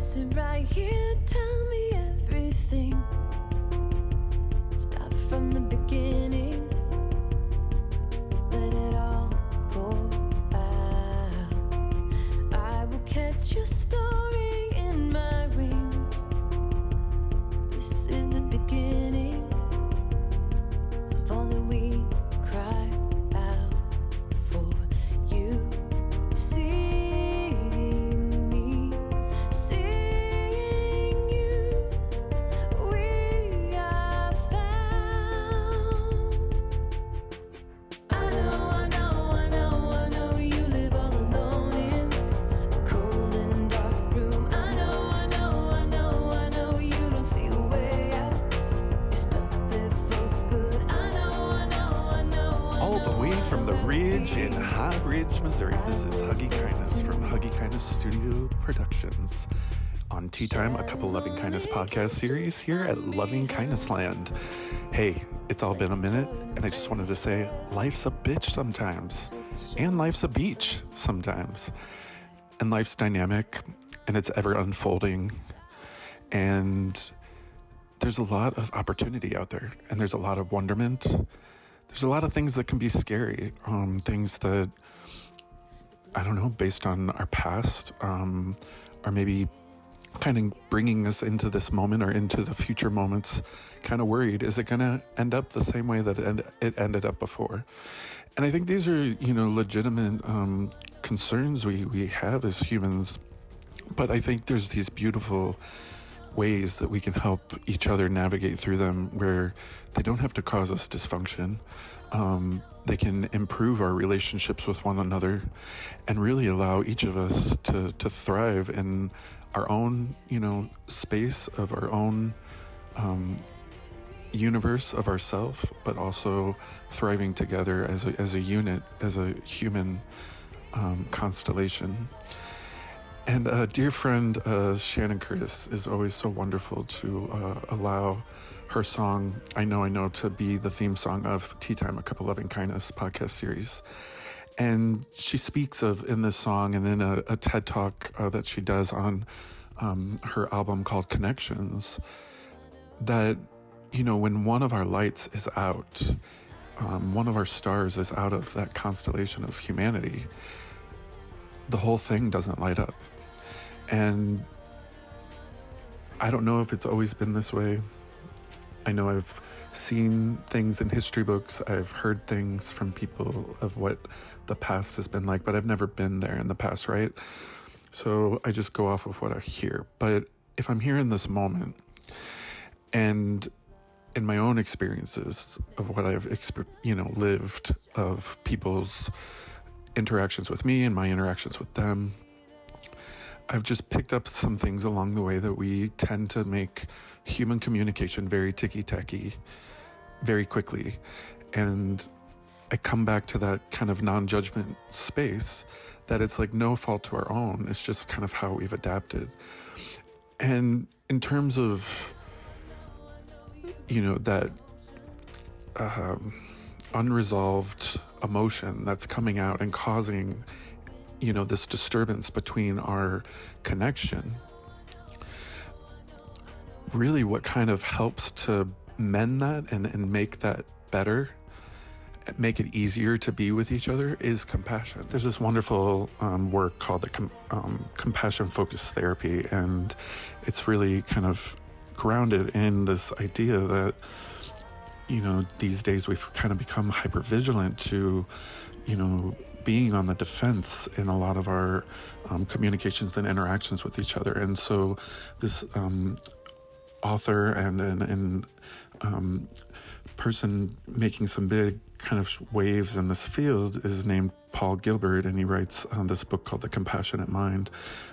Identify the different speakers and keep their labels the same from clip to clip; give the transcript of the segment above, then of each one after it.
Speaker 1: sit right here, tell me everything. Start from the beginning. Let it all pour out. I will catch your story in my wings. This is the beginning of all that we cry out for. You seeing me, seeing you. We are found. I know you live all alone in a cold and dark room. I know you don't see the way out. You're stuck there for good. I know.
Speaker 2: All the way from the Ridge in High Ridge, Missouri, this is Huggy Kindness from Huggy Kindness Studio Productions on Tea Time, a couple Loving Kindness podcast series here at Loving Kindness Land. Hey, it's all been a minute, and I just wanted to say life's a bitch sometimes, and life's a beach sometimes, and life's dynamic, and it's ever unfolding, and there's a lot of opportunity out there, and there's a lot of wonderment. There's a lot of things that can be scary, things that, I don't know, based on our past, or maybe kind of bringing us into this moment or into the future moments, kind of worried, is it going to end up the same way that it ended up before? And I think these are, legitimate concerns we have as humans, but I think there's these beautiful ways that we can help each other navigate through them where they don't have to cause us dysfunction. They can improve our relationships with one another and really allow each of us to thrive in our own, space of our own universe of ourself, but also thriving together as a unit, as a human constellation. And a dear friend, Shannon Curtis, is always so wonderful to allow her song, I Know, to be the theme song of Tea Time, a couple Loving Kindness podcast series. And she speaks of, in this song and in a TED Talk that she does on her album called Connections, that, when one of our lights is out, one of our stars is out of that constellation of humanity, the whole thing doesn't light up. And I don't know if it's always been this way. I know I've seen things in history books. I've heard things from people of what the past has been like, but I've never been there in the past, right? So I just go off of what I hear. But if I'm here in this moment and in my own experiences of what I've lived, of people's interactions with me and my interactions with them, I've just picked up some things along the way that we tend to make human communication very ticky-tacky very quickly. And I come back to that kind of non-judgment space that it's like no fault to our own. It's just kind of how we've adapted. And in terms of, that unresolved emotion that's coming out and causing this disturbance between our connection, really what kind of helps to mend that and make that better, make it easier to be with each other, is compassion. There's this wonderful work called the compassion focused therapy, and it's really kind of grounded in this idea that these days we've kind of become hypervigilant to being on the defense in a lot of our communications and interactions with each other. And so this author and person making some big kind of waves in this field is named Paul Gilbert, and he writes this book called The Compassionate Mind,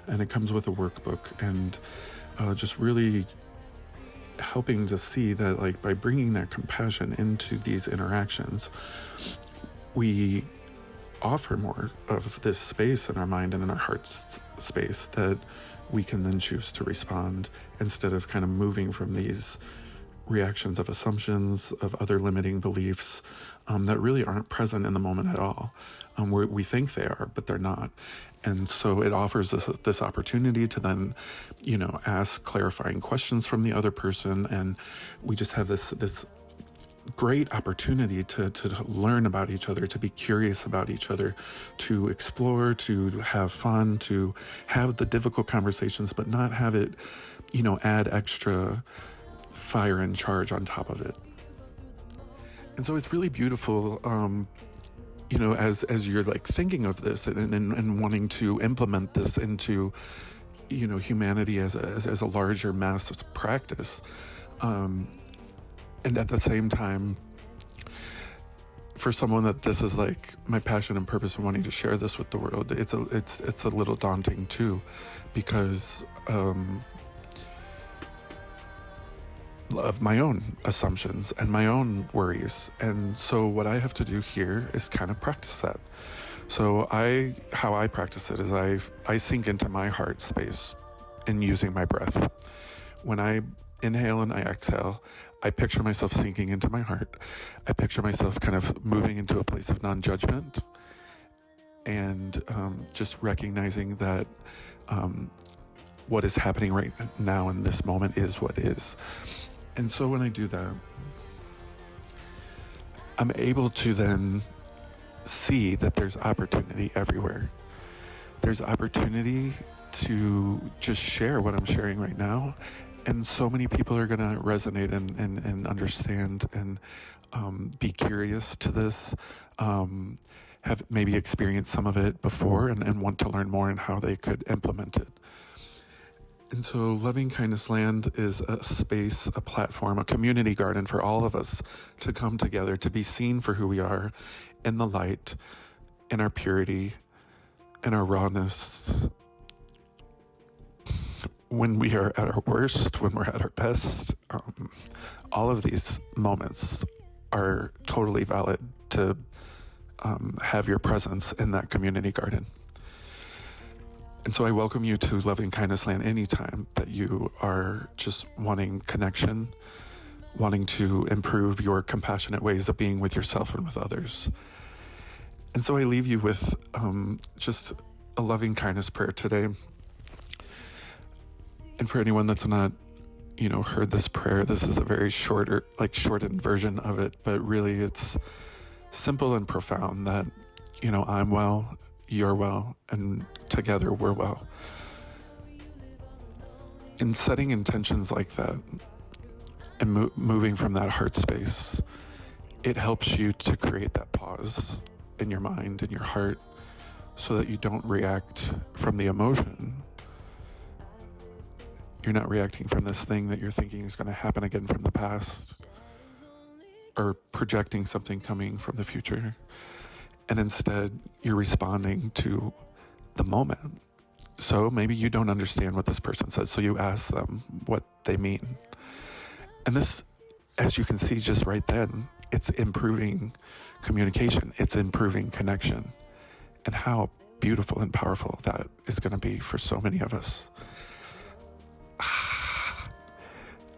Speaker 2: and it comes with a workbook, and just really helping to see that, like, by bringing that compassion into these interactions, we offer more of this space in our mind and in our heart's space that we can then choose to respond, instead of kind of moving from these reactions of assumptions, of other limiting beliefs, that really aren't present in the moment at all. We think they are, but they're not. And so it offers this opportunity to then, ask clarifying questions from the other person. And we just have this great opportunity to learn about each other, to be curious about each other, to explore, to have fun, to have the difficult conversations, but not have it, add extra fire and charge on top of it. And so it's really beautiful, as you're like thinking of this and wanting to implement this into, humanity as a larger mass practice. And at the same time, for someone that this is like my passion and purpose and wanting to share this with the world, it's a little daunting too, because of my own assumptions and my own worries. And so what I have to do here is kind of practice that. So how I practice it is I sink into my heart space in using my breath. When I inhale and I exhale, I picture myself sinking into my heart. I picture myself kind of moving into a place of non-judgment and just recognizing that what is happening right now in this moment is what is. And so when I do that, I'm able to then see that there's opportunity everywhere. There's opportunity to just share what I'm sharing right now. And so many people are going to resonate and understand and be curious to this, have maybe experienced some of it before and want to learn more and how they could implement it. And so Loving Kindness Land is a space, a platform, a community garden for all of us to come together, to be seen for who we are in the light, in our purity, in our rawness, when we are at our worst, when we're at our best. All of these moments are totally valid to have your presence in that community garden. And so I welcome you to Loving Kindness Land anytime that you are just wanting connection, wanting to improve your compassionate ways of being with yourself and with others. And so I leave you with just a loving kindness prayer today. And for anyone that's not, heard this prayer, this is a very shortened version of it, but really it's simple and profound that, I'm well, you're well, and together we're well. In setting intentions like that and moving from that heart space, it helps you to create that pause in your mind, in your heart, so that you don't react from the emotion. You're not reacting from this thing that you're thinking is going to happen again from the past, or projecting something coming from the future. And instead, you're responding to the moment. So maybe you don't understand what this person says, so you ask them what they mean. And this, as you can see just right then, it's improving communication, it's improving connection. And how beautiful and powerful that is going to be for so many of us.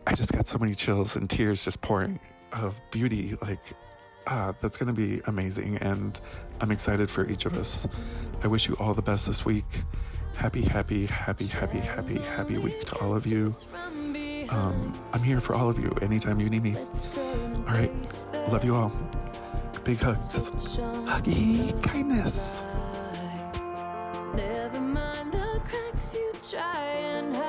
Speaker 2: I just got so many chills and tears just pouring of beauty. That's going to be amazing. And I'm excited for each of us. I wish you all the best this week. Happy week to all of you. I'm here for all of you anytime you need me. All right. Love you all. Big hugs. Huggy Kindness.
Speaker 1: Never mind the cracks you try and hide.